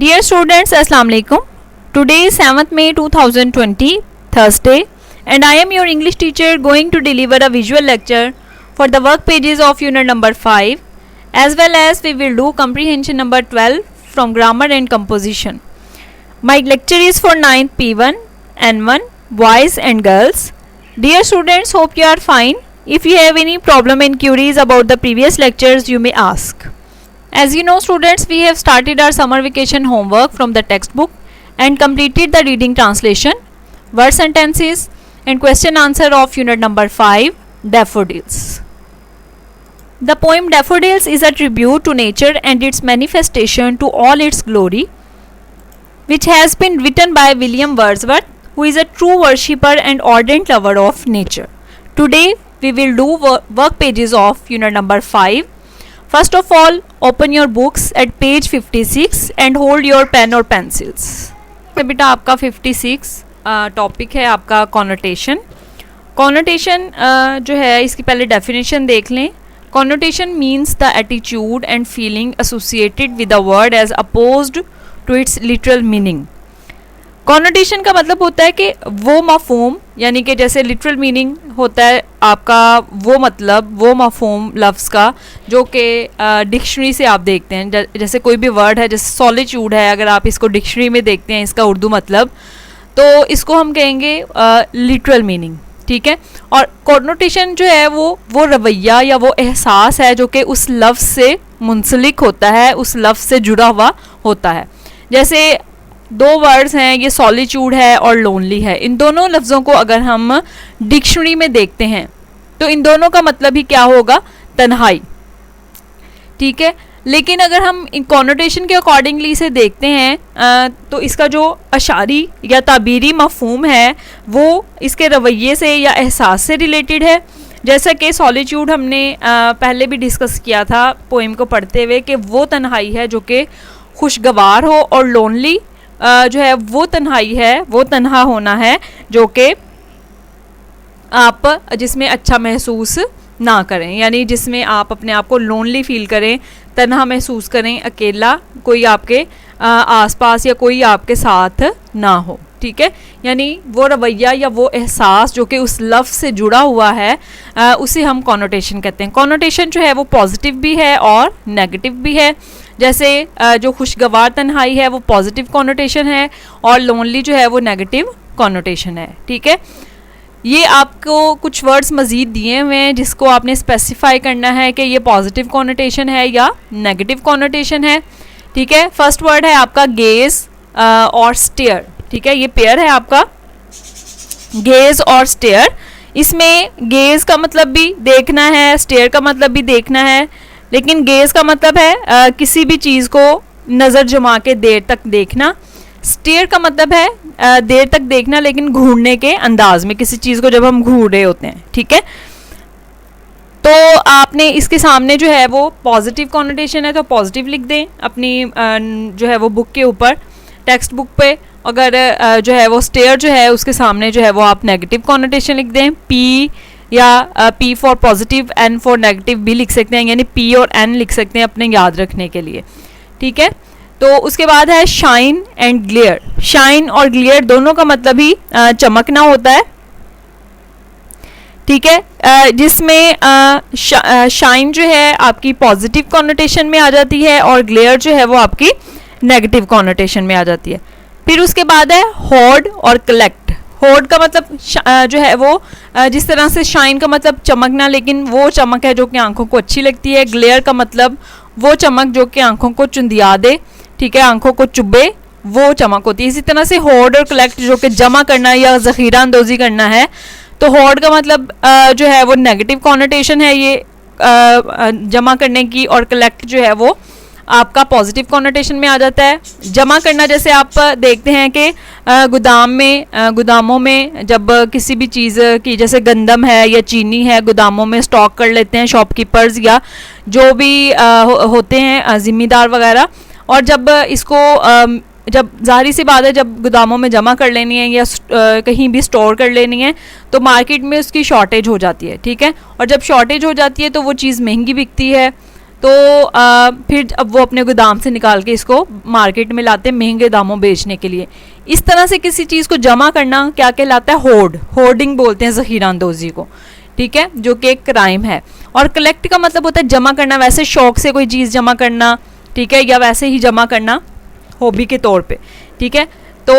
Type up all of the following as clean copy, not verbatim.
Dear students, Assalamu alaikum. Today is 7th May 2020, Thursday, and I am your English teacher going to deliver a visual lecture for the work pages of unit number 5, as well as we will do comprehension number 12 from grammar and composition. My lecture is for 9th P1, N1, boys and girls. Dear students, hope you are fine. If you have any problem and queries about the previous lectures, you may ask. As you know students, we have started our summer vacation homework from the textbook and completed the reading translation, word sentences and question answer of unit number 5, Daffodils. The poem Daffodils is a tribute to nature and its manifestation to all its glory, which has been written by William Wordsworth, who is a true worshipper and ardent lover of nature. Today we will do work pages of unit number 5. First of all, open your books at page 56 and hold your pen or pencils. बेटा आपका 56 topic है आपका connotation. Connotation जो है इसकी पहले definition देख लें. Connotation means the attitude and feeling associated with the word as opposed to its literal meaning. Connotation का मतलब होता है कि वो मफहूम, यानी कि जैसे लिटरल मीनिंग होता है आपका वो मतलब वो मफहूम लफ्ज़ का जो कि डिक्शनरी से आप देखते हैं. जैसे कोई भी वर्ड है, जैसे सॉलिट्यूड है, अगर आप इसको डिक्शनरी में देखते हैं इसका उर्दू मतलब, तो इसको हम कहेंगे लिटरल मीनिंग. ठीक है. और कॉनोटेशन जो है वो रवैया या वो एहसास है जो कि उस लफ्ज़ से मुंसलिक होता है, उस लफ्ज़ से जुड़ा हुआ होता है. जैसे दो वर्ड्स हैं, ये सॉलिट्यूड है और लोनली है. इन दोनों लफ्ज़ों को अगर हम डिक्शनरी में देखते हैं तो इन दोनों का मतलब ही क्या होगा? तन्हाई. ठीक है. लेकिन अगर हम इन कॉनोटेशन के अकॉर्डिंगली इसे देखते हैं तो इसका जो अशारी या ताबीरी मफहूम है वो इसके रवैये से या एहसास से रिलेटेड है. जैसा कि सॉलिट्यूड हमने पहले भी डिस्कस किया था पोएम को पढ़ते हुए कि वो तन्हाई है जो कि खुशगवार हो, और लोनली जो है वो तन्हाई है, वो तन्हा होना है जो कि आप जिसमें अच्छा महसूस ना करें, यानी जिसमें आप अपने आप को लोनली फील करें, तन्हा महसूस करें, अकेला, कोई आपके आसपास या कोई आपके साथ ना हो. ठीक है. यानी वो रवैया या वो एहसास जो कि उस लफ्ज़ से जुड़ा हुआ है उसे हम कॉनोटेशन कहते हैं. कॉनोटेशन जो है वो पॉजिटिव भी है और नेगेटिव भी है. जैसे जो खुशगवार तन्हाई है वो पॉजिटिव कॉनोटेशन है और लोनली जो है वो नेगेटिव कॉनोटेशन है. ठीक है. ये आपको कुछ वर्ड्स मज़ीद दिए हुए हैं जिसको आपने स्पेसिफाई करना है कि ये पॉजिटिव कॉनोटेशन है या नेगेटिव कॉनोटेशन है. ठीक है. फर्स्ट वर्ड है आपका गेज और स्टेयर. ठीक है. ये पेयर है आपका गेज और स्टेयर. इसमें गेज का मतलब भी देखना है, स्टेयर का मतलब भी देखना है. लेकिन गेज का मतलब है किसी भी चीज़ को नज़र जमा के देर तक देखना. स्टेयर का मतलब है देर तक देखना लेकिन घूरने के अंदाज में, किसी चीज़ को जब हम घूर रहे होते हैं. ठीक है. तो आपने इसके सामने जो है वो पॉजिटिव कॉनोटेशन है तो पॉजिटिव लिख दें अपनी जो है वो बुक के ऊपर, टेक्स्ट बुक पे. अगर जो है वो स्टेयर जो है उसके सामने जो है वो आप नेगेटिव कॉनोटेशन लिख दें. पी या P for positive, N for negative भी लिख सकते हैं, यानी पी और एन लिख सकते हैं अपने याद रखने के लिए. ठीक है. तो उसके बाद है शाइन एंड ग्लेयर. शाइन और ग्लेयर दोनों का मतलब ही चमकना होता है. ठीक है. जिसमें शाइन जो है आपकी पॉजिटिव कॉनोटेशन में आ जाती है और ग्लेयर जो है वो आपकी नेगेटिव कॉनोटेशन में आ जाती है. फिर उसके बाद है होर्ड और कलेक्ट. होर्ड का मतलब जो है वो जिस तरह से शाइन का मतलब चमकना, लेकिन वो चमक है जो कि आंखों को अच्छी लगती है. ग्लेयर का मतलब वो चमक जो कि आंखों को चुंदिया दे. ठीक है. आंखों को चुभे, वो चमक होती है. इसी तरह से होर्ड और कलेक्ट जो कि जमा करना या ज़ख़ीरा अंदोज़ी करना है, तो होर्ड का मतलब जो है वो नेगेटिव कॉनोटेशन है ये जमा करने की, और कलेक्ट जो है वो आपका पॉजिटिव कॉनोटेशन में आ जाता है. जमा करना जैसे आप देखते हैं कि गोदामों में जब किसी भी चीज़ की, जैसे गंदम है या चीनी है, गोदामों में स्टॉक कर लेते हैं शॉपकीपर्स या जो भी होते हैं ज़िम्मेदार वगैरह. और जब इसको जब ज़ाहिर सी बात है जब गोदामों में जमा कर लेनी है या कहीं भी स्टोर कर लेनी है तो मार्केट में उसकी शॉर्टेज हो जाती है. ठीक है. और जब शॉर्टेज हो जाती है तो वो चीज़ महंगी बिकती है. तो फिर अब वो अपने गोदाम से निकाल के इसको मार्केट में लाते हैं महंगे दामों बेचने के लिए। इस तरह से किसी चीज़ को जमा करना क्या कहलाता है? होर्ड, होर्डिंग बोलते हैं ज़ख़ीरा अंदोज़ी को, ठीक है, जो कि एक क्राइम है। और कलेक्ट का मतलब होता है जमा करना, वैसे शौक से कोई चीज़ जमा करना, ठीक है, या वैसे ही जमा करना हॉबी के तौर पे, ठीक है। तो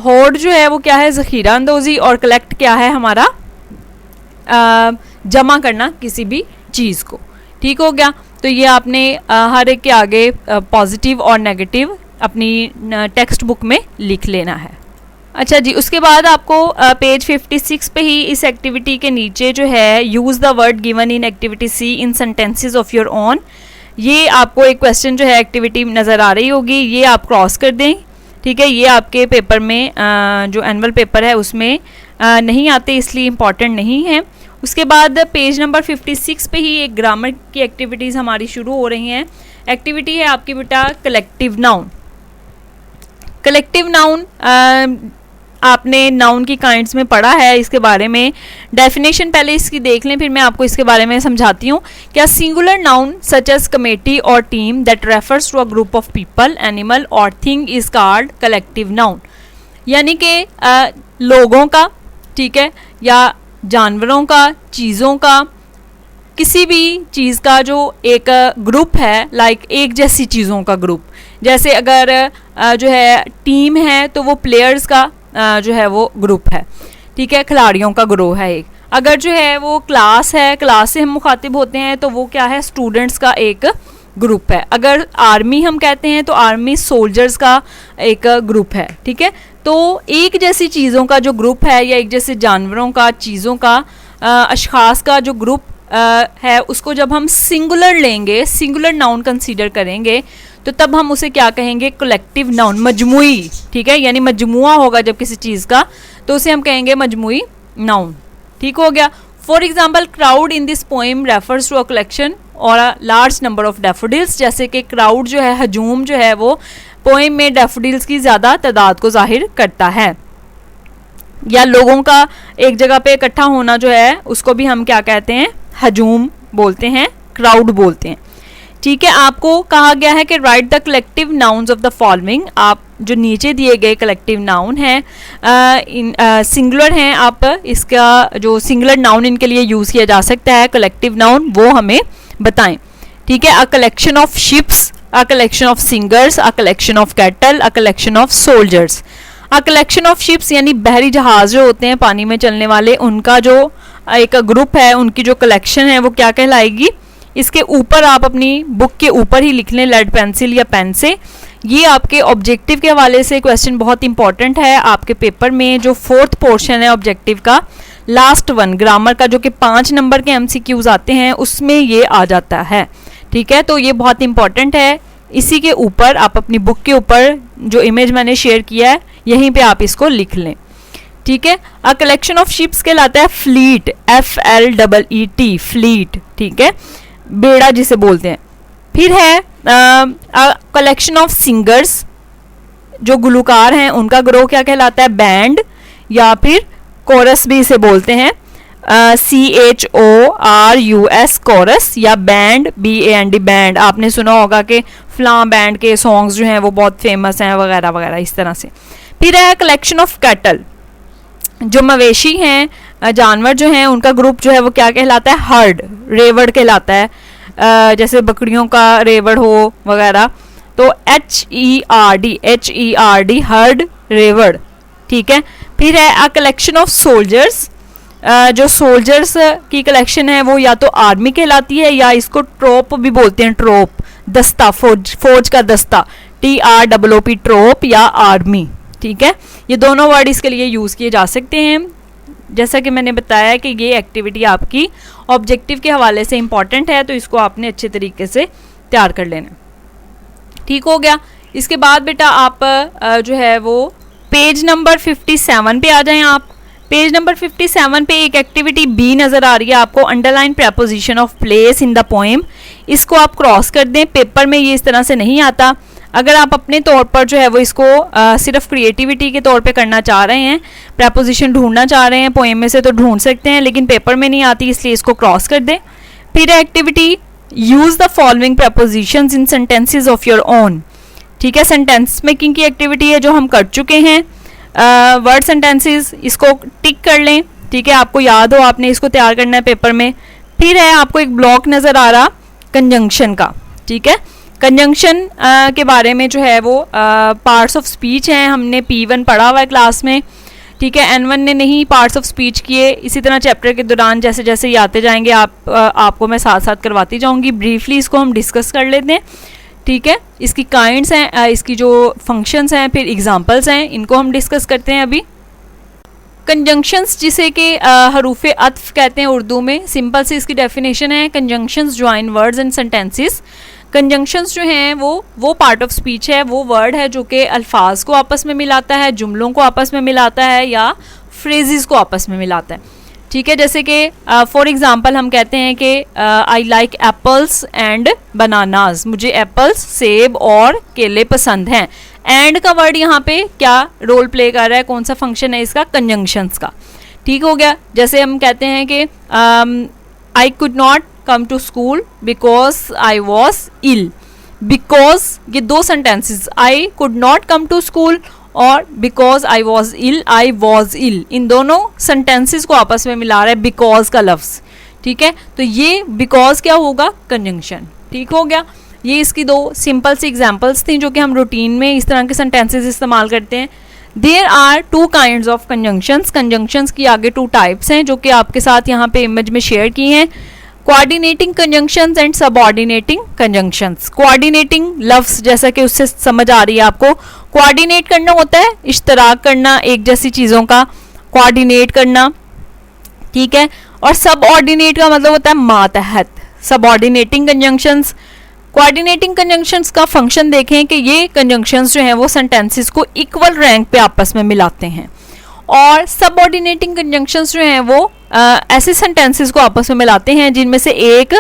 होर्ड जो है वो क्या है? ज़ख़ीरा अंदोज़ी, और कलेक्ट क्या है? हमारा जमा करना किसी भी चीज़ को, ठीक हो गया। तो ये आपने हर एक के आगे पॉजिटिव और नेगेटिव अपनी टेक्स्ट बुक में लिख लेना है। अच्छा जी, उसके बाद आपको पेज 56 पे ही इस एक्टिविटी के नीचे जो है use the word given in activity C in sentences of your own, ये आपको एक क्वेश्चन जो है एक्टिविटी नज़र आ रही होगी, ये आप क्रॉस कर दें, ठीक है। ये आपके पेपर में जो एनुअल पेपर है उसमें नहीं आते, इसलिए इम्पॉर्टेंट नहीं है। उसके बाद पेज नंबर 56 पे ही एक ग्रामर की एक्टिविटीज़ हमारी शुरू हो रही हैं। एक्टिविटी है आपकी बेटा कलेक्टिव नाउन। कलेक्टिव नाउन आपने नाउन की काइंड्स में पढ़ा है, इसके बारे में डेफिनेशन पहले इसकी देख लें, फिर मैं आपको इसके बारे में समझाती हूँ। क्या singular noun such as committee और team that refers to a group of people, animal और thing is called collective noun. यानी कि लोगों का, ठीक है, या जानवरों का, चीज़ों का, किसी भी चीज़ का जो एक ग्रुप है, लाइक एक जैसी चीज़ों का ग्रुप। जैसे अगर जो है टीम है तो वो प्लेयर्स का जो है वो ग्रुप है, ठीक है, खिलाड़ियों का ग्रोह है एक। अगर जो है वो क्लास है, क्लास से हम मुखातिब होते हैं तो वो क्या है? स्टूडेंट्स का एक ग्रुप है। अगर आर्मी हम कहते हैं तो आर्मी सोल्जर्स का एक ग्रुप है, ठीक है। तो एक जैसी चीज़ों का जो ग्रुप है, या एक जैसे जानवरों का, चीज़ों का, अशखास का जो ग्रुप है, उसको जब हम सिंगुलर लेंगे, सिंगुलर नाउन कंसीडर करेंगे, तो तब हम उसे क्या कहेंगे? कलेक्टिव नाउन, मजमुई, ठीक है। यानी मजमुआ होगा जब किसी चीज़ का, तो उसे हम कहेंगे मजमुई नाउन, ठीक हो गया। For example, crowd in this poem refers to a collection और a large number of daffodils. जैसे कि क्राउड जो है, हजूम जो है, वो पोएम में डैफोडिल्स की ज़्यादा तादाद को जाहिर करता है। या लोगों का एक जगह पे इकट्ठा होना जो है, उसको भी हम क्या कहते हैं? हजूम बोलते हैं, क्राउड बोलते हैं, ठीक है। आपको कहा गया है कि right the collective nouns of the following. आप जो नीचे दिए गए कलेक्टिव नाउन हैं, सिंगुलर हैं, आप इसका जो सिंगुलर नाउन इनके लिए यूज़ किया जा सकता है, कलेक्टिव नाउन, वो हमें बताएं, ठीक है। A collection of ships, a collection of singers, a collection of cattle, a collection of soldiers. A collection of ships यानी बहरी जहाज जो होते हैं पानी में चलने वाले, उनका जो एक ग्रुप है, उनकी जो कलेक्शन है वो क्या कहलाएगी? इसके ऊपर आप अपनी बुक के ऊपर ही लिख लें लेड पेंसिल या पेन से। ये आपके ऑब्जेक्टिव के हवाले से क्वेश्चन बहुत इंपॉर्टेंट है। आपके पेपर में जो 4th पोर्शन है ऑब्जेक्टिव का, लास्ट वन ग्रामर का, जो कि 5 नंबर के MCQs आते हैं, उसमें ये आ जाता है, ठीक है। तो ये बहुत इंपॉर्टेंट है। इसी के ऊपर आप अपनी बुक के ऊपर जो इमेज मैंने शेयर किया है, यहीं पे आप इसको लिख लें, ठीक है। अ कलेक्शन ऑफ शिप्स कहलाता है फ्लीट, FLEET, फ्लीट, ठीक है, बेड़ा जिसे बोलते हैं। फिर है कलेक्शन ऑफ सिंगर्स, जो गुलकार हैं उनका ग्रोह क्या कहलाता है? बैंड, या फिर कोरस भी इसे बोलते हैं, CHORUS, कोरस, या बैंड, BAND, बैंड। आपने सुना होगा कि फ्लां बैंड के सॉन्ग्स जो हैं वो बहुत फेमस हैं, वगैरह वगैरह, इस तरह से। फिर है कलेक्शन ऑफ कैटल, जो मवेशी हैं, जानवर जो हैं, उनका ग्रुप जो है वो क्या कहलाता है? हर्ड, रेवड़ कहलाता है, जैसे बकरियों का रेवड़ हो वगैरह। तो HERD, हर्ड, रेवड़, ठीक है। फिर है अ कलेक्शन ऑफ सोल्जर्स, जो सोल्जर्स की कलेक्शन है वो या तो आर्मी कहलाती है, या इसको ट्रोप भी बोलते हैं, ट्रोप, दस्ता, फौज का दस्ता, TROOP, ट्रोप या आर्मी, ठीक है। ये दोनों वर्ड इसके लिए यूज़ किए जा सकते हैं। जैसा कि मैंने बताया कि ये एक्टिविटी आपकी ऑब्जेक्टिव के हवाले से इंपॉर्टेंट है, तो इसको आपने अच्छे तरीके से तैयार कर लेना, ठीक हो गया। इसके बाद बेटा आप जो है वो पेज नंबर 57 पे आ जाएं। आप पेज नंबर 57 पे एक एक्टिविटी B नज़र आ रही है आपको, underline preposition of place in the poem. इसको आप क्रॉस कर दें, पेपर में ये इस तरह से नहीं आता। अगर आप अपने तौर पर जो है वो इसको सिर्फ क्रिएटिविटी के तौर पे करना चाह रहे हैं, प्रेपोजिशन ढूंढना चाह रहे हैं पोएम में से, तो ढूंढ सकते हैं, लेकिन पेपर में नहीं आती, इसलिए इसको क्रॉस कर दें। फिर activity use the following propositions in sentences of your own. ठीक है, सेंटेंस मेकिंग की एक्टिविटी है जो हम कर चुके हैं। वर्ड सेंटेंसेस, इसको टिक कर लें। ठीक है, आपको याद हो आपने इसको तैयार करना है पेपर में। फिर है आपको एक ब्लॉक नज़र आ रहा कंजंक्शन का। ठीक है, कंजंक्शन के बारे में जो है वो पार्ट्स ऑफ स्पीच हैं, हमने P1 पढ़ा हुआ है क्लास में। ठीक है, N1 ने नहीं पार्ट्स ऑफ स्पीच किए। इसी तरह चैप्टर के दौरान जैसे जैसे ये आते जाएंगे आपको मैं साथ साथ करवाती जाऊंगी। ब्रीफली इसको हम डिस्कस कर लेते हैं। ठीक है, इसकी काइंड्स हैं, इसकी जो फंक्शंस हैं, फिर एग्जांपल्स हैं, इनको हम डिस्कस करते हैं अभी। कंजंक्शंस जिसे कि हरूफे अत्फ कहते हैं उर्दू में, सिंपल से इसकी डेफिनेशन है conjunctions join words and sentences. Conjunctions जो हैं वो पार्ट ऑफ स्पीच है, वो वर्ड है जो कि अल्फाज को आपस में मिलाता है, जुमलों को आपस में मिलाता है या फ्रेजेस को आपस में मिलाता है। ठीक है, जैसे कि फॉर एग्जांपल हम कहते हैं कि I like apples and bananas, मुझे एप्पल्स सेब और केले पसंद हैं। एंड का वर्ड यहाँ पे क्या रोल प्ले कर रहा है, कौन सा फंक्शन है इसका, कंजंक्शंस का। ठीक हो गया, जैसे हम कहते हैं कि I could not come to school because I was ill. Because ये दो sentences, I could not come to school और बिकॉज आई वॉज इल, इन दोनों सेंटेंसेस को आपस में मिला रहा है बिकॉज का लफ्ज। ठीक है, तो ये बिकॉज क्या होगा, कंजंक्शन। ठीक हो गया, ये इसकी दो सिंपल सी एग्जांपल्स थी जो कि हम रूटीन में इस तरह के सेंटेंसेस इस्तेमाल करते हैं। There are two kinds of conjunctions, conjunctions की आगे टू टाइप्स हैं जो कि आपके साथ यहाँ पे इमेज में शेयर की हैं। Coordinating conjunctions and subordinating conjunctions. Coordinating लफ्ज जैसा कि उससे समझ आ रही है आपको, कोऑर्डिनेट करना होता है इश्तराक करना, एक जैसी चीज़ों का कोऑर्डिनेट करना। ठीक है, और सबऑर्डिनेट का मतलब होता है मातहत। सबऑर्डिनेटिंग कंजंक्शंस, कोऑर्डिनेटिंग कंजंक्शंस का फंक्शन देखें कि ये कंजंक्शंस जो हैं वो सेंटेंसेस को इक्वल रैंक पे आपस में मिलाते हैं। और सबऑर्डिनेटिंग कंजंक्शंस जो हैं वो ऐसे सेंटेंसेस को आपस में मिलाते हैं जिनमें से एक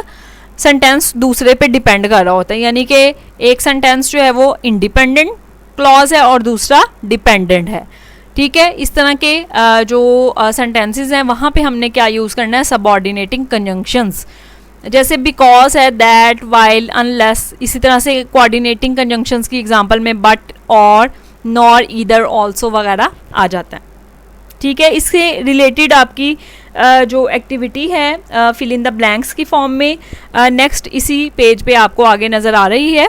सेंटेंस दूसरे पे डिपेंड कर रहा होता है, यानी कि एक सेंटेंस जो है वो इंडिपेंडेंट क्लॉज है और दूसरा डिपेंडेंट है। ठीक है, इस तरह के जो सेंटेंसेस हैं वहाँ पे हमने क्या यूज़ करना है, सबऑर्डिनेटिंग कंजंक्शंस। जैसे बिकॉज है, दैट, वाइल, अनलेस। इसी तरह से कोऑर्डिनेटिंग कंजंक्शंस की एग्जांपल में बट, और, नॉर, ईदर, ऑल्सो वगैरह आ जाता है। ठीक है, इससे रिलेटेड आपकी जो एक्टिविटी है फिल इन द ब्लैंक्स की फॉर्म में नेक्स्ट इसी पेज पे आपको आगे नज़र आ रही है।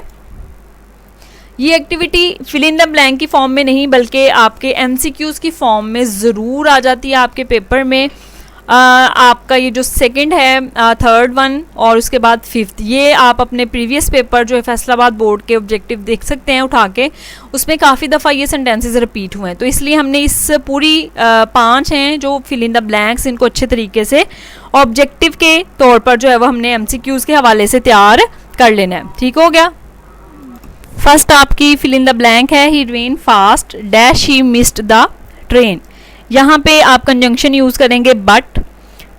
ये activity fill in the blank की फॉर्म में नहीं बल्कि आपके MCQs की फॉर्म में ज़रूर आ जाती है आपके पेपर में। आपका ये जो सेकंड है, थर्ड वन और उसके बाद फिफ्थ, ये आप अपने प्रीवियस पेपर जो है फैसलाबाद बोर्ड के ऑब्जेक्टिव देख सकते हैं उठा के, उसमें काफ़ी दफ़ा ये सेंटेंसेस रिपीट हुए हैं। तो इसलिए हमने इस पूरी 5 हैं जो फिल इन द ब्लैंक्स, इनको अच्छे तरीके से ऑब्जेक्टिव के तौर पर जो है वो हमने MCQs के हवाले से तैयार कर लेना है। ठीक हो गया, फर्स्ट आपकी फिल इन द ब्लैंक है, he ran fast dash he missed the train. यहाँ पे आप कंजंक्शन यूज़ करेंगे बट।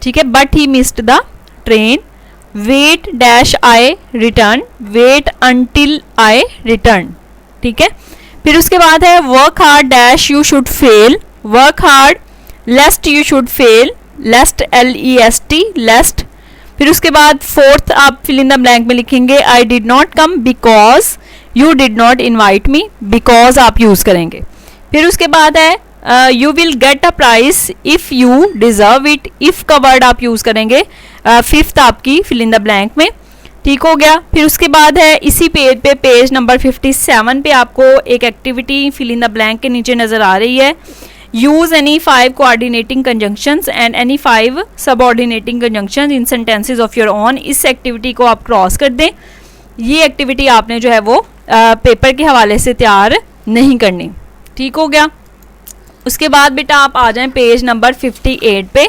ठीक है, but he missed the train. Wait dash I return, wait until I return. ठीक है, फिर उसके बाद है work hard dash you should fail, work hard lest you should fail, lest LEST lest. फिर उसके बाद फोर्थ आप फिल इन द ब्लैंक में लिखेंगे I did not come because you did not invite me, because आप use करेंगे। फिर उसके बाद है you will get a prize if you deserve it, if का वर्ड आप यूज़ करेंगे फिफ्थ आपकी फिल इन द ब्लैंक में। ठीक हो गया, फिर उसके बाद है इसी पेज पे पेज नंबर 57 पे आपको एक activity fill in the blank के नीचे नज़र आ रही है, use any 5 coordinating conjunctions and any 5 subordinating conjunctions in sentences of your own. इस एक्टिविटी को आप क्रॉस कर दें। ये एक्टिविटी आपने जो है वो पेपर के हवाले से तैयार नहीं करनी। ठीक हो गया, उसके बाद बेटा आप आ जाएं पेज नंबर 58 पे।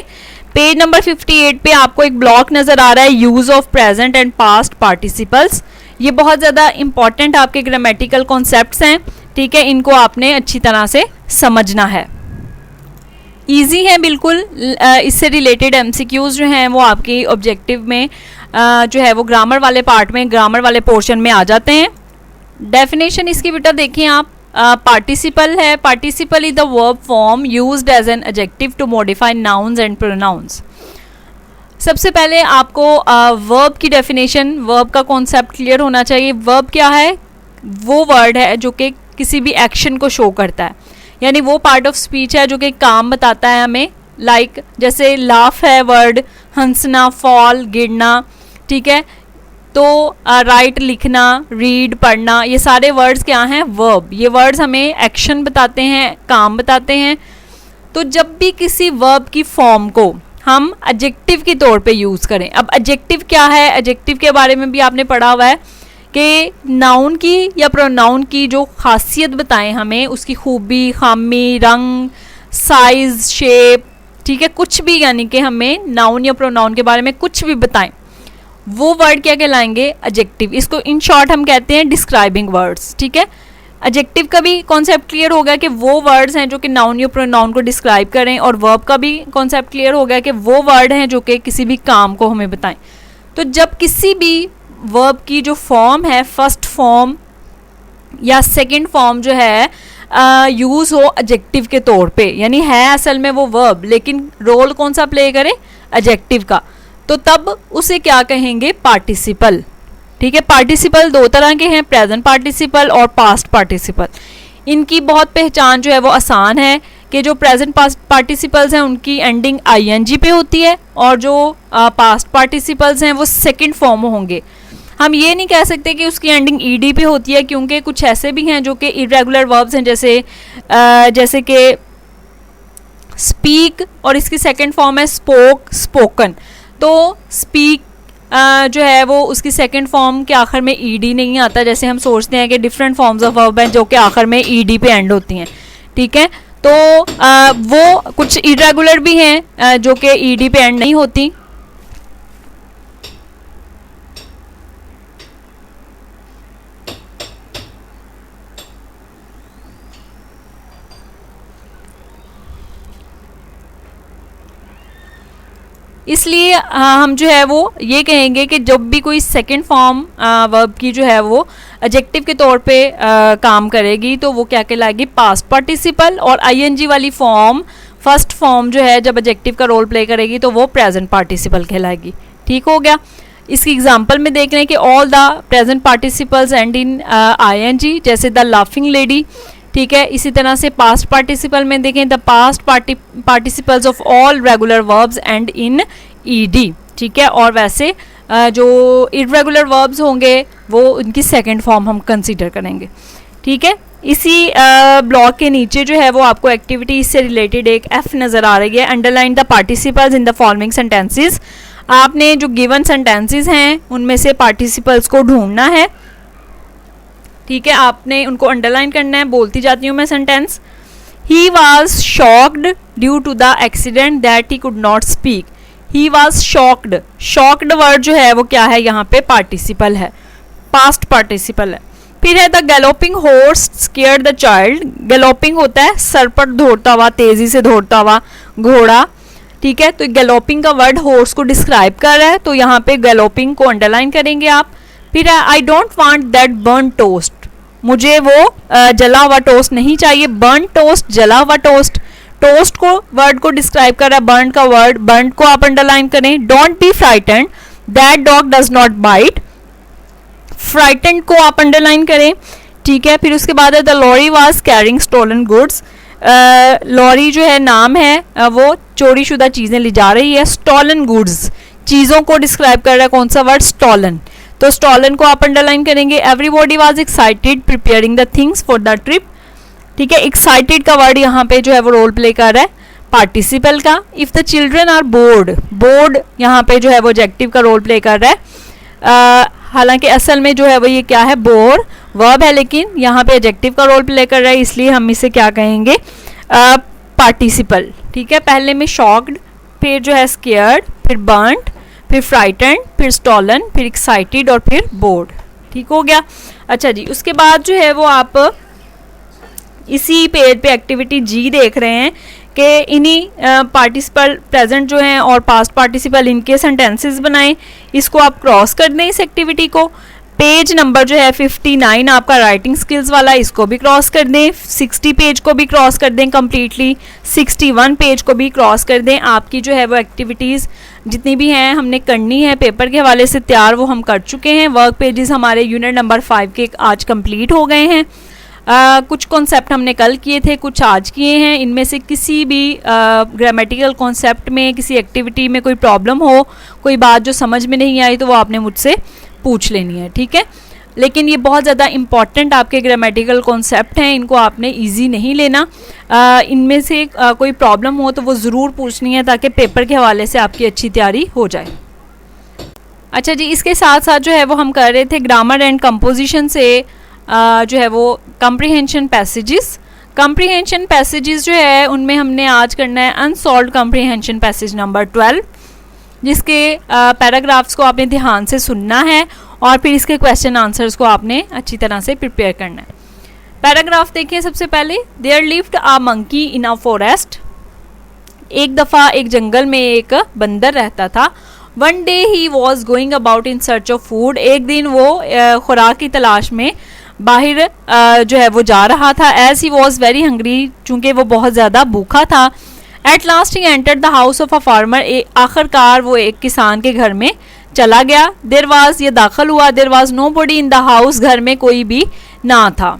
पेज नंबर 58 पे आपको एक ब्लॉक नज़र आ रहा है, use of present and past participles. ये बहुत ज़्यादा इंपॉर्टेंट आपके ग्रामेटिकल कॉन्सेप्ट्स हैं। ठीक है, इनको आपने अच्छी तरह से समझना है। ईजी है बिल्कुल। इससे रिलेटेड MCQs जो हैं वो आपकी ऑब्जेक्टिव में जो है वो ग्रामर वाले पार्ट में, ग्रामर वाले पोर्शन में आ जाते हैं। डेफिनेशन इसकी बेटा देखिए आप, पार्टिसिपल है, participle is the verb form used as an adjective to modify nouns and pronouns. सबसे पहले आपको वर्ब की डेफिनेशन, वर्ब का कॉन्सेप्ट क्लियर होना चाहिए। वर्ब क्या है? वो वर्ड है जो कि किसी भी एक्शन को शो करता है, यानी वो पार्ट ऑफ स्पीच है जो कि काम बताता है हमें। लाइक जैसे लाफ है वर्ड, हंसना, फॉल, गिरना, ठीक है। तो राइट लिखना, रीड पढ़ना, ये सारे वर्ड्स क्या हैं? वर्ब। ये वर्ड्स हमें एक्शन बताते हैं, काम बताते हैं। तो जब भी किसी वर्ब की फॉर्म को हम एडजेक्टिव के तौर पे यूज़ करें, अब एडजेक्टिव क्या है? एडजेक्टिव के बारे में भी आपने पढ़ा हुआ है कि नाउन की या प्रोनाउन की जो खासियत बताएं हमें, उसकी खूबी, खामी, रंग, साइज, शेप, ठीक है, कुछ भी, यानी कि हमें नाउन या प्रोनाउन के बारे में कुछ भी बताएं, वो वर्ड क्या कहलाएंगे? एडजेक्टिव। इसको इन शॉर्ट हम कहते हैं डिस्क्राइबिंग वर्ड्स, ठीक है। एडजेक्टिव का भी कॉन्सेप्ट क्लियर हो गया कि वो वर्ड्स हैं जो कि नाउन या प्रोनाउन को डिस्क्राइब करें, और वर्ब का भी कॉन्सेप्ट क्लियर हो गया कि वो वर्ड हैं जो कि किसी भी काम को हमें बताएं। तो जब किसी भी वर्ब की जो फॉर्म है, फर्स्ट फॉर्म या सेकंड फॉर्म जो है यूज़ हो एडजेक्टिव के तौर पे, यानी है असल में वो वर्ब लेकिन रोल कौन सा प्ले करे? एडजेक्टिव का, तो तब उसे क्या कहेंगे? पार्टिसिपल, ठीक है। पार्टिसिपल दो तरह के हैं, प्रेजेंट पार्टिसिपल और पास्ट पार्टिसिपल। इनकी बहुत पहचान जो है वो आसान है कि जो प्रेजेंट पार्टिसिपल्स हैं उनकी एंडिंग आईएनजी पे होती है, और जो पास्ट पार्टिसिपल्स हैं वो सेकंड फॉर्म होंगे। हम ये नहीं कह सकते कि उसकी एंडिंग ईडी पे होती है, क्योंकि कुछ ऐसे भी हैं जो कि इरेगुलर वर्ब्स हैं, जैसे कि स्पीक और इसकी सेकंड फॉर्म है स्पोक, स्पोकन। तो स्पीक जो है वो उसकी सेकंड फॉर्म के आखिर में ईडी नहीं आता, जैसे हम सोचते हैं कि डिफरेंट फॉर्म्स ऑफ वर्ब हैं जो कि आखिर में ईडी पे एंड होती हैं, ठीक है। तो वो कुछ इरेगुलर भी हैं जो कि ईडी पे एंड नहीं होती। इसलिए हम जो है वो ये कहेंगे कि जब भी कोई सेकंड फॉर्म वर्ब की जो है वो एडजेक्टिव के तौर पे काम करेगी तो वो क्या कहलाएगी? Past participle. और आईएनजी वाली फॉर्म, फर्स्ट फॉर्म जो है जब एडजेक्टिव का रोल प्ले करेगी तो वो प्रेजेंट पार्टिसिपल कहलाएगी। ठीक हो गया। इसकी एग्जांपल में देख लें कि all the present participles end in I N G, जैसे द लाफिंग लेडी, ठीक है। इसी तरह से पास्ट पार्टिसिपल में देखें the past participles of all regular verbs end in E D, ठीक है। और वैसे जो इरेगुलर वर्ब्स होंगे वो उनकी सेकंड फॉर्म हम कंसीडर करेंगे, ठीक है। इसी ब्लॉक के नीचे जो है वो आपको एक्टिविटी से रिलेटेड एक एफ नज़र आ रही है, underline the participles in the following sentences. आपने जो गिवन सेंटेंसेस हैं उनमें से पार्टिसिपल्स को ढूंढना है, ठीक है। आपने उनको अंडरलाइन करना है। बोलती जाती हूँ मैं sentence. He was shocked due to the accident that he could not speak. He was shocked, shocked word जो है वो क्या है? यहाँ पे पार्टिसिपल है, पास्ट पार्टिसिपल है। फिर है the galloping horse scared the child. Galloping होता है सर पर दौड़ता हुआ, तेजी से दौड़ता हुआ घोड़ा, ठीक है। तो गैलोपिंग का वर्ड हॉर्स को डिस्क्राइब कर रहा है, तो यहाँ पे गैलोपिंग को अंडरलाइन करेंगे आप। फिर I don't want that burn toast. मुझे वो जला हुआ टोस्ट नहीं चाहिए। बर्न टोस्ट, जला हुआ टोस्ट। टोस्ट को वर्ड को डिस्क्राइब कर रहा है, बर्न का वर्ड, बर्न को आप अंडरलाइन करें। Don't be frightened, that dog does not bite. Frightened को आप अंडरलाइन करें, ठीक है। फिर उसके बाद है the lorry was carrying stolen goods. Lorry जो है नाम है, वो चोरी शुदा चीजें ले जा रही है। स्टॉलन गुड्स, चीजों को डिस्क्राइब कर रहा है, कौन सा वर्ड? स्टॉलन। तो स्टॉलन को आप अंडरलाइन करेंगे। Everybody was excited preparing the things for the trip, ठीक है। एक्साइटेड का वर्ड यहाँ पे जो है वो रोल प्ले कर रहा है पार्टिसिपल का। If the children are bored, bored यहाँ पे जो है वो एडजेक्टिव का रोल प्ले कर रहा है। हालांकि असल में जो है वो ये क्या है? बोर वर्ब है, लेकिन यहाँ पे एडजेक्टिव का रोल प्ले कर रहा है, इसलिए हम इसे क्या कहेंगे? पार्टिसिपल, ठीक है। पहले में शॉक्ड, फिर जो है स्केयर्ड, फिर बर्न्ड, फिर फ्राइटेंड, फिर स्टॉलन, फिर एक्साइटेड और फिर बोर्ड, ठीक हो गया। अच्छा जी, उसके बाद जो है वो आप इसी पेज पे एक्टिविटी जी देख रहे हैं कि इन्हीं पार्टिसिपल प्रेजेंट जो हैं और पास्ट पार्टिसिपल इनके सेंटेंसेस बनाएं। इसको आप क्रॉस कर दें इस एक्टिविटी को। पेज नंबर जो है 59 आपका राइटिंग स्किल्स वाला, इसको भी क्रॉस कर दें, 60 पेज को भी क्रॉस कर दें कम्प्लीटली, 61 पेज को भी क्रॉस कर दें। आपकी जो है वो एक्टिविटीज़ जितनी भी हैं हमने करनी है पेपर के हवाले से तैयार, वो हम कर चुके हैं। वर्क पेजेस हमारे यूनिट नंबर 5 के आज कंप्लीट हो गए हैं। कुछ कॉन्सेप्ट हमने कल किए थे, कुछ आज किए हैं। इनमें से किसी भी ग्रामेटिकल कॉन्सेप्ट में, किसी एक्टिविटी में कोई प्रॉब्लम हो, कोई बात जो समझ में नहीं आई, तो वो आपने मुझसे पूछ लेनी है, ठीक है। लेकिन ये बहुत ज़्यादा इम्पॉर्टेंट आपके ग्रामेटिकल कॉन्सेप्ट हैं, इनको आपने इजी नहीं लेना। इनमें से कोई प्रॉब्लम हो तो वो ज़रूर पूछनी है, ताकि पेपर के हवाले से आपकी अच्छी तैयारी हो जाए। अच्छा जी, इसके साथ साथ जो है वो हम कर रहे थे ग्रामर एंड कंपोजिशन से जो है वो कम्प्रीहेंशन पैसेजेस। कम्प्रीहेंशन पैसेजेस जो है उनमें हमने आज करना है अनसॉल्व्ड कम्प्रीहेंशन पैसेज नंबर 12, जिसके पैराग्राफ्स को आपने ध्यान से सुनना है और फिर इसके क्वेश्चन आंसर्स को आपने अच्छी तरह से प्रिपेयर करना है। पैराग्राफ देखिए सबसे पहले, there lived a monkey in a forest. एक दफ़ा एक जंगल में एक बंदर रहता था। One day he was going about in search of food. एक दिन वो खुराक की तलाश में बाहर जो है वो जा रहा था। As he was very hungry, चूँकि वो बहुत ज़्यादा भूखा था। At last he entered the house of a farmer. आखिरकार वो एक किसान के घर में चला गया। देर वाज, ये दाखिल हुआ, there was nobody in the house, घर में कोई भी ना था।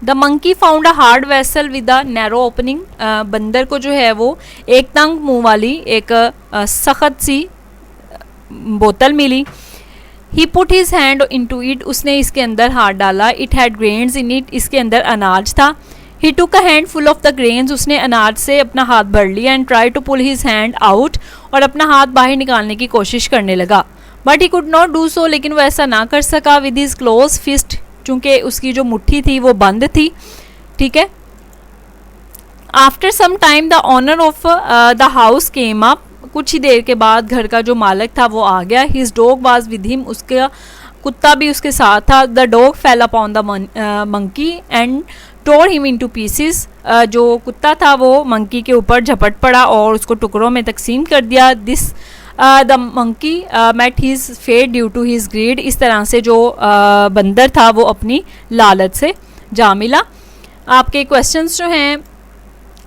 The monkey found a hard vessel with a narrow opening. बंदर को जो है वो एक तंग मुंह वाली एक सख्त सी बोतल मिली। He put his hand into it, उसने इसके अंदर हाथ डाला। It had grains in it, इसके अंदर अनाज था। He took a handful of the grains, उसने अनाज से अपना हाथ भर लिया। And try to pull his hand out, और अपना हाथ बाहर निकालने की कोशिश करने लगा। But he could not do so, लेकिन वो ऐसा ना कर सका। विद हिज क्लोज फिस्ट, चूँकि उसकी जो मुट्ठी थी वो बंद थी, ठीक है। After some time the owner of the house came up. कुछ ही देर के बाद घर का जो मालिक था वो आ गया। His dog was with him, उसका कुत्ता भी उसके साथ था। The dog fell upon the monkey and tore him into pieces. जो कुत्ता था वो मंकी के ऊपर झपट पड़ा और उसको टुकड़ों में तकसीम कर दिया। This the monkey met his fate due to his greed. इस तरह से जो बंदर था वो अपनी लालच से जा मिला। आपके क्वेश्चंस जो हैं,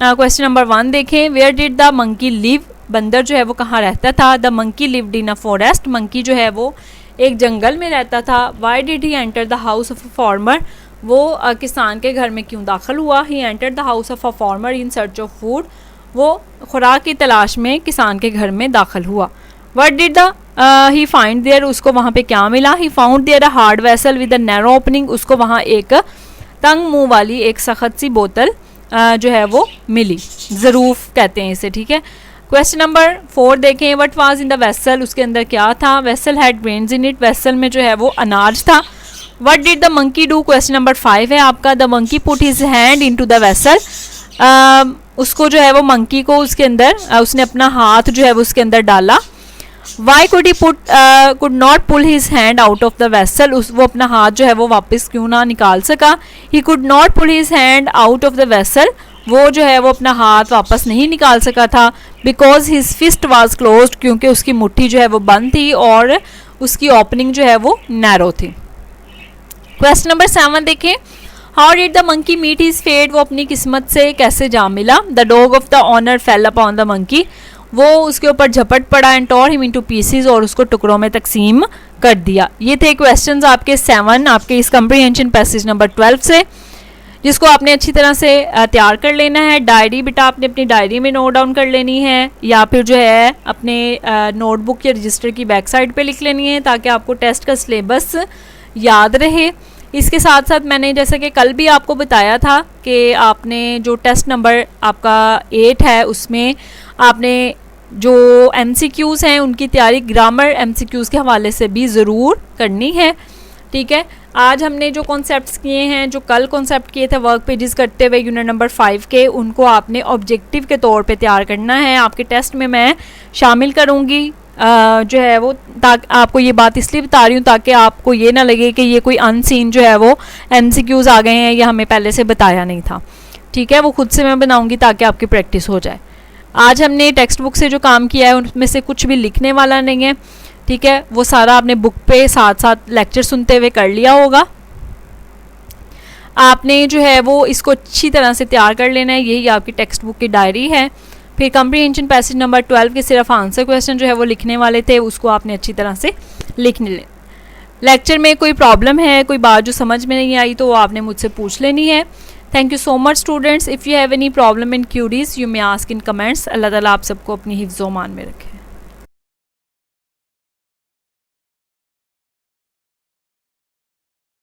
क्वेश्चन नंबर 1 देखें। Where did the monkey live, बंदर जो है वो कहाँ रहता था। The monkey lived in a forest, monkey जो है वो एक जंगल में रहता था। Why did he enter the house of a farmer, वो किसान के घर में क्यों दाखिल हुआ। He enter the house of a farmer in search of food, वो खुराक की तलाश में किसान के घर में दाखिल हुआ। What did the he find there, उसको वहाँ पे क्या मिला। He found there a hard vessel with a narrow opening, उसको वहाँ एक तंग मुंह वाली एक सख्त सी बोतल जो है वो मिली। ज़रूफ कहते हैं इसे, ठीक है। क्वेश्चन नंबर 4 देखें। What was in the vessel, उसके अंदर क्या था। Vessel had grains in it, vessel में जो है वो अनाज था। What did the monkey do, question number 5 है आपका। The monkey put his hand into the vessel, उसको जो है वो मंकी को उसके अंदर उसने अपना हाथ जो है वो उसके अंदर डाला। Why could he could not pull his hand out of the vessel, वो अपना हाथ जो है वो वापस क्यों ना निकाल सका। He could not pull his hand out of the vessel, वो जो है वो अपना हाथ वापस नहीं निकाल सका था। Because his fist was closed, क्योंकि उसकी मुट्ठी जो है वो बंद थी और उसकी ओपनिंग जो है वो नैरो थी। क्वेश्चन नंबर 7 देखें। How did the monkey meet his fate, वो अपनी किस्मत से कैसे जा मिला। The dog of the owner fell upon the monkey, वो उसके ऊपर झपट पड़ा। And tore him into pieces, और उसको टुकड़ों में तकसीम कर दिया। ये थे क्वेश्चंस आपके 7 आपके इस कम्प्रीहेंशन पैसेज नंबर 12 से, जिसको आपने अच्छी तरह से तैयार कर लेना है। डायरी बेटा आपने अपनी डायरी में नोट डाउन कर लेनी है, या फिर जो है अपने नोटबुक या रजिस्टर की बैक साइड पे लिख लेनी है, ताकि आपको टेस्ट का सिलेबस याद रहे। इसके साथ साथ मैंने जैसे कि कल भी आपको बताया था कि आपने जो टेस्ट नंबर आपका 8 है उसमें आपने जो MCQs हैं उनकी तैयारी ग्रामर MCQs के हवाले से भी ज़रूर करनी है, ठीक है। आज हमने जो कॉन्सेप्ट्स किए हैं, जो कल कॉन्सेप्ट किए थे वर्क पेजेस करते हुए यूनिट नंबर 5 के, उनको आपने ऑब्जेक्टिव के तौर पे तैयार करना है। आपके टेस्ट में मैं शामिल करूँगी जो है वो, ताकि आपको ये बात इसलिए बता रही हूँ ताकि आपको ये ना लगे कि ये कोई अनसीन जो है वो MCQs आ गए हैं, ये हमें पहले से बताया नहीं था, ठीक है। वो खुद से मैं बनाऊँगी ताकि आपकी प्रैक्टिस हो जाए। आज हमने टेक्स्ट बुक से जो काम किया है उनमें से कुछ भी लिखने वाला नहीं है, ठीक है, वो सारा आपने बुक पे साथ साथ लेक्चर सुनते हुए कर लिया होगा। आपने जो है वो इसको अच्छी तरह से तैयार कर लेना है, यही आपकी टेक्स्ट बुक की डायरी है। फिर कंप्रीहेंशन पैसेज नंबर 12 के सिर्फ आंसर क्वेश्चन जो है वो लिखने वाले थे, उसको आपने अच्छी तरह से लिखने ले। लेक्चर में कोई प्रॉब्लम है, कोई बात जो समझ में नहीं आई तो वो आपने मुझसे पूछ लेनी है। Thank you so much students. If you have any problem in queries you may ask in comments. अल्लाह ताला आप सबको अपनी हिफ्ज़-ओ-मान में रखे।